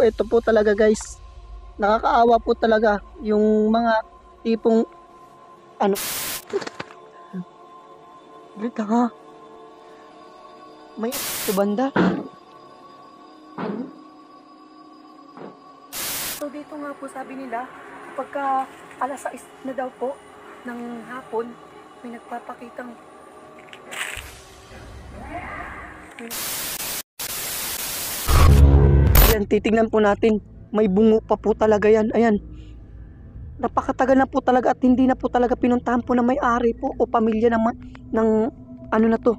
ito po talaga guys. Nakakaawa po talaga yung mga tipong ano. Dito nga. May sa banda. So dito nga po sabi nila, pagka alas 6 na daw po ng hapon, may nagpapakitang Ayan, titignan po natin. May bungo pa po talaga yan. Ayan. Napakatagal na po talaga at hindi na po talaga pinuntahan po na may-ari po o pamilya ng ano na to.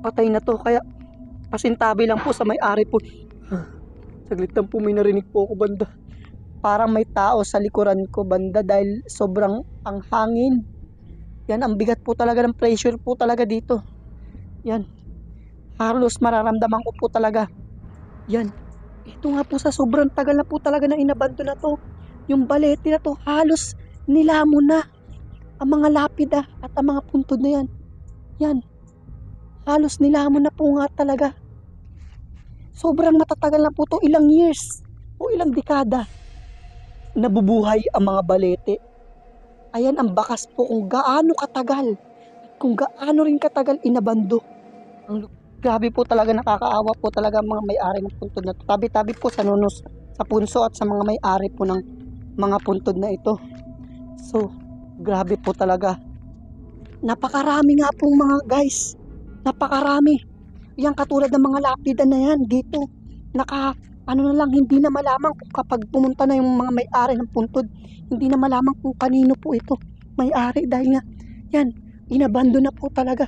Patay na to. Kaya pasintabi lang po sa may-ari po. Saglit lang po, may narinig po ako banda. Parang may tao sa likuran ko banda dahil sobrang ang hangin. Yan, ang bigat po talaga ng pressure po talaga dito. Yan. Halos mararamdaman ko po talaga. Yan. Ito nga po sa sobrang tagal na po talaga na inabando na to. Yung balete na to halos nilamon na ang mga lapida at ang mga puntod na yan. Yan. Halos nilamon na po nga talaga. Sobrang matatagal na po to. Ilang years o ilang dekada nabubuhay ang mga balete. Ayan ang bakas po kung gaano katagal. Kung gaano rin katagal inabando. Grabe po talaga, nakakaawa po talaga ang mga may-ari ng puntod na ito. Tabi-tabi po sa nunos, sa punso at sa mga may-ari po ng mga puntod na ito. So, grabe po talaga. Napakarami nga pong mga guys. Napakarami. Yan katulad ng mga lapida na yan dito. Ano na lang, hindi na malaman kung kapag pumunta na yung mga may-ari ng puntod, hindi na malaman kung kanino po ito may-ari dahil nga, yan, inabando na po talaga.